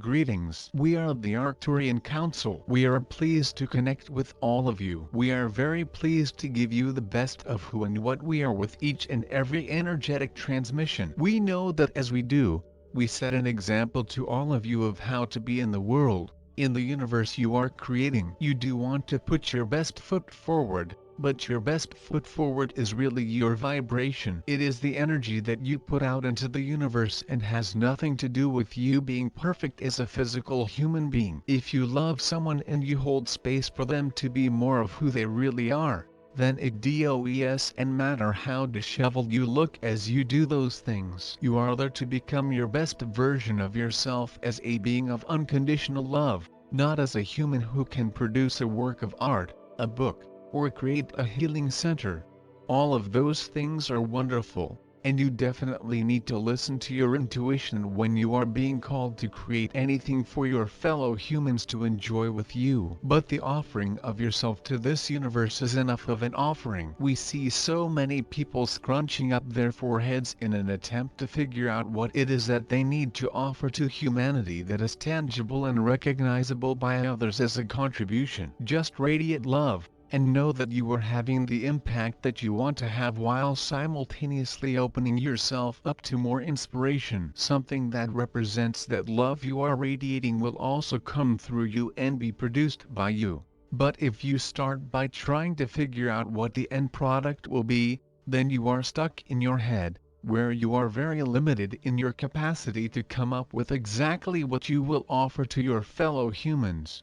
Greetings. We are the Arcturian Council. We are pleased to connect with all of you. We are very pleased to give you the best of who and what we are with each and every energetic transmission. We know that as we do, we set an example to all of you of how to be in the world, in the universe you are creating. You do want to put your best foot forward, but your best foot forward is really your vibration. It is the energy that you put out into the universe and has nothing to do with you being perfect as a physical human being. If you love someone and you hold space for them to be more of who they really are, then it does and matter how disheveled you look as you do those things. You are there to become your best version of yourself as a being of unconditional love, not as a human who can produce a work of art, a book, or create a healing center. All of those things are wonderful, and you definitely need to listen to your intuition when you are being called to create anything for your fellow humans to enjoy with you. But the offering of yourself to this universe is enough of an offering. We see so many people scrunching up their foreheads in an attempt to figure out what it is that they need to offer to humanity that is tangible and recognizable by others as a contribution. Just radiate love, and know that you are having the impact that you want to have while simultaneously opening yourself up to more inspiration. Something that represents that love you are radiating will also come through you and be produced by you. But if you start by trying to figure out what the end product will be, then you are stuck in your head, where you are very limited in your capacity to come up with exactly what you will offer to your fellow humans.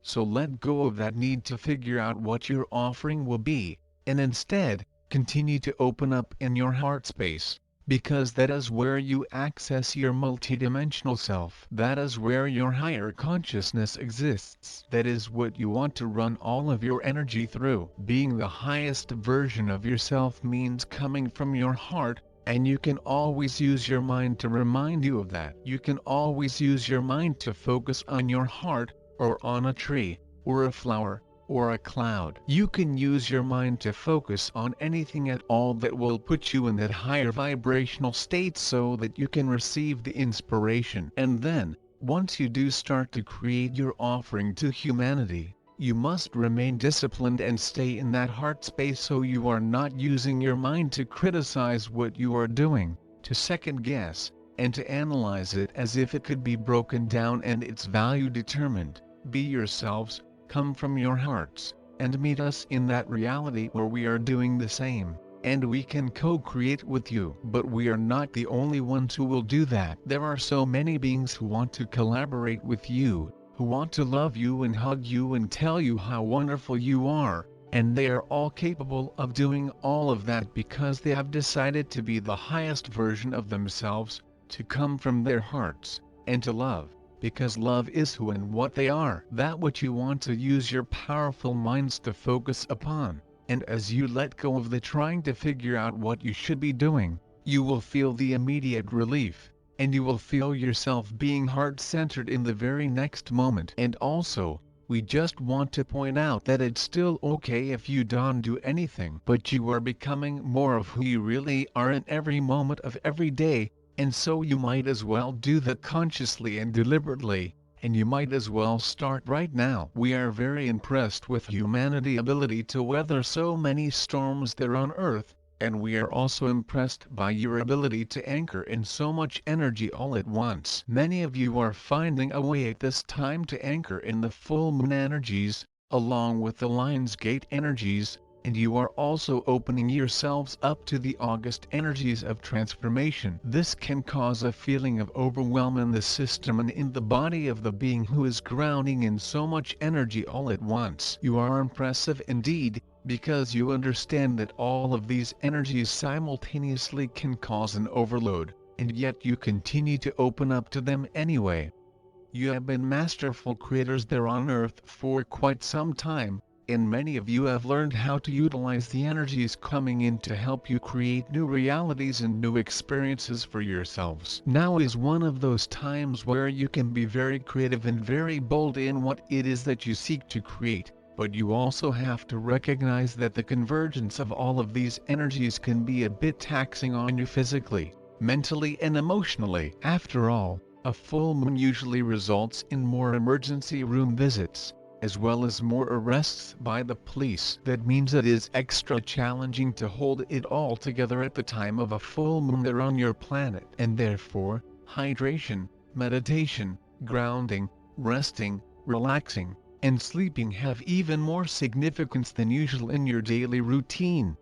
So let go of that need to figure out what your offering will be, and instead, continue to open up in your heart space, because that is where you access your multidimensional self. That is where your higher consciousness exists. That is what you want to run all of your energy through. Being the highest version of yourself means coming from your heart, and you can always use your mind to remind you of that. You can always use your mind to focus on your heart, or on a tree, or a flower, or a cloud. You can use your mind to focus on anything at all that will put you in that higher vibrational state so that you can receive the inspiration. And then, once you do start to create your offering to humanity, you must remain disciplined and stay in that heart space so you are not using your mind to criticize what you are doing, to second guess, and to analyze it as if it could be broken down and its value determined. Be yourselves, come from your hearts, and meet us in that reality where we are doing the same, and we can co-create with you. But we are not the only ones who will do that. There are so many beings who want to collaborate with you, who want to love you and hug you and tell you how wonderful you are, and they are all capable of doing all of that because they have decided to be the highest version of themselves, to come from their hearts, and to love, because love is who and what they are. That what you want to use your powerful minds to focus upon, and as you let go of the trying to figure out what you should be doing, you will feel the immediate relief, and you will feel yourself being heart-centered in the very next moment. And also, we just want to point out that it's still okay if you don't do anything, but you are becoming more of who you really are in every moment of every day, and so you might as well do that consciously and deliberately, and you might as well start right now. We are very impressed with humanity's ability to weather so many storms there on Earth, and we are also impressed by your ability to anchor in so much energy all at once. Many of you are finding a way at this time to anchor in the full moon energies, along with the Lion's Gate energies, and you are also opening yourselves up to the August energies of transformation. This can cause a feeling of overwhelm in the system and in the body of the being who is grounding in so much energy all at once. You are impressive indeed, because you understand that all of these energies simultaneously can cause an overload, and yet you continue to open up to them anyway. You have been masterful creators there on Earth for quite some time, and many of you have learned how to utilize the energies coming in to help you create new realities and new experiences for yourselves. Now is one of those times where you can be very creative and very bold in what it is that you seek to create, but you also have to recognize that the convergence of all of these energies can be a bit taxing on you physically, mentally and emotionally. After all, A full moon usually results in more emergency room visits, as well as more arrests by the police. That means it is extra challenging to hold it all together at the time of a full moon there on your planet. And therefore, hydration, meditation, grounding, resting, relaxing, and sleeping have even more significance than usual in your daily routine.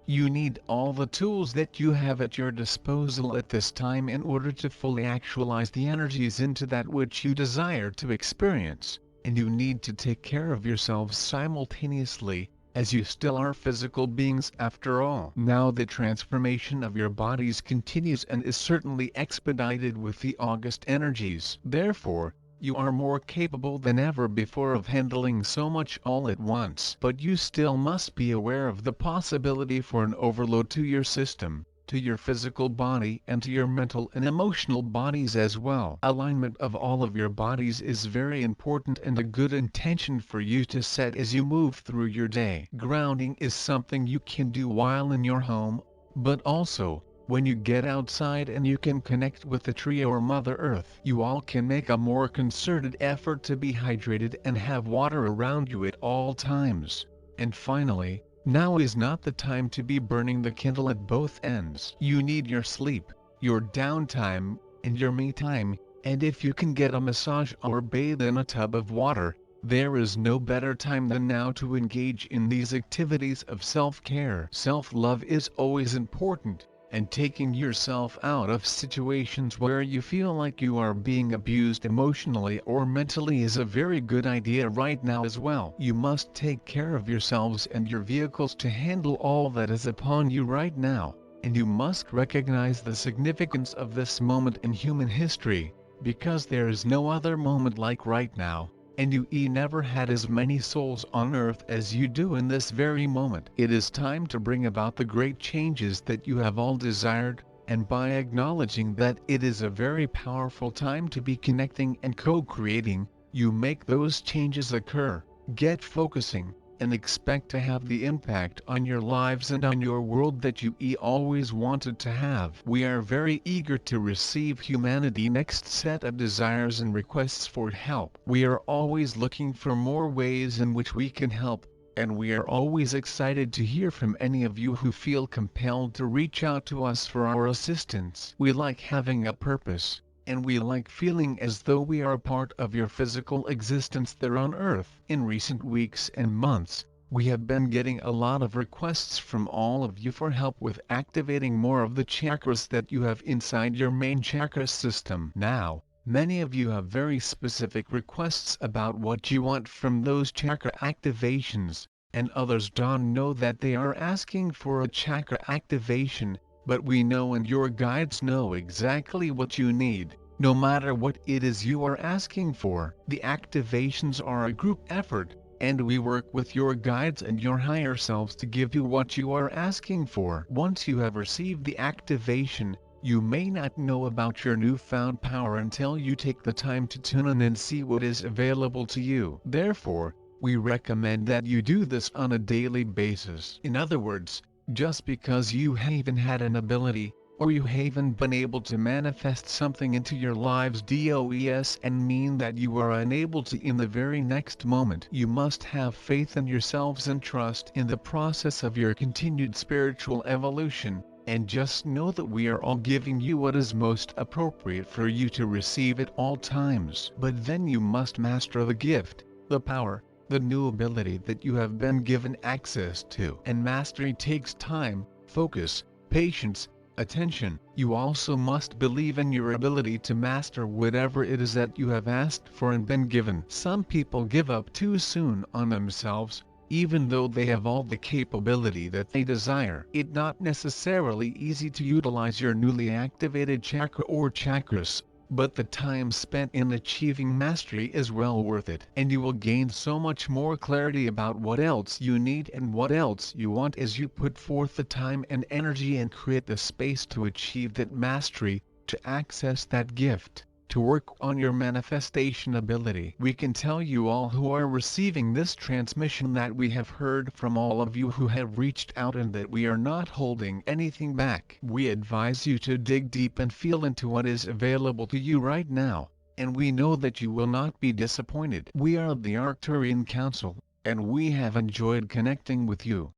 You need all the tools that you have at your disposal at this time in order to fully actualize the energies into that which you desire to experience, and you need to take care of yourselves simultaneously, as you still are physical beings after all. Now the transformation of your bodies continues and is certainly expedited with the August energies. Therefore, you are more capable than ever before of handling so much all at once. But you still must be aware of the possibility for an overload to your system, to your physical body and to your mental and emotional bodies as well. Alignment of all of your bodies is very important and a good intention for you to set as you move through your day. Grounding is something you can do while in your home, but also when you get outside and you can connect with the tree or Mother Earth. You all can make a more concerted effort to be hydrated and have water around you at all times. And finally, now is not the time to be burning the candle at both ends. You need your sleep, your downtime, and your me time, and if you can get a massage or bathe in a tub of water, there is no better time than now to engage in these activities of self-care. Self-love is always important, and taking yourself out of situations where you feel like you are being abused emotionally or mentally is a very good idea right now as well. You must take care of yourselves and your vehicles to handle all that is upon you right now, and you must recognize the significance of this moment in human history, because there is no other moment like right now. And you never had as many souls on earth as you do in this very moment. It is time to bring about the great changes that you have all desired, and by acknowledging that it is a very powerful time to be connecting and co-creating, you make those changes occur. Get focusing, and expect to have the impact on your lives and on your world that you always wanted to have. We are very eager to receive humanity's next set of desires and requests for help. We are always looking for more ways in which we can help, and we are always excited to hear from any of you who feel compelled to reach out to us for our assistance. We like having a purpose, and we like feeling as though we are a part of your physical existence there on Earth. In recent weeks and months, we have been getting a lot of requests from all of you for help with activating more of the chakras that you have inside your main chakra system. Now, many of you have very specific requests about what you want from those chakra activations, and others don't know that they are asking for a chakra activation. But we know and your guides know exactly what you need, no matter what it is you are asking for. The activations are a group effort, and we work with your guides and your higher selves to give you what you are asking for. Once you have received the activation, you may not know about your newfound power until you take the time to tune in and see what is available to you. Therefore, we recommend that you do this on a daily basis. In other words, just because you haven't had an ability, or you haven't been able to manifest something into your lives does and mean that you are unable to in the very next moment. You must have faith in yourselves and trust in the process of your continued spiritual evolution, and just know that we are all giving you what is most appropriate for you to receive at all times. But then you must master the gift, the power, the new ability that you have been given access to. And mastery takes time, focus, patience, attention. You also must believe in your ability to master whatever it is that you have asked for and been given. Some people give up too soon on themselves, even though they have all the capability that they desire. It's not necessarily easy to utilize your newly activated chakra or chakras, but the time spent in achieving mastery is well worth it. And you will gain so much more clarity about what else you need and what else you want as you put forth the time and energy and create the space to achieve that mastery, to access that gift. to work on your manifestation ability. We can tell you all who are receiving this transmission that we have heard from all of you who have reached out and that we are not holding anything back. We advise you to dig deep and feel into what is available to you right now, and we know that you will not be disappointed. We are the Arcturian Council, and we have enjoyed connecting with you.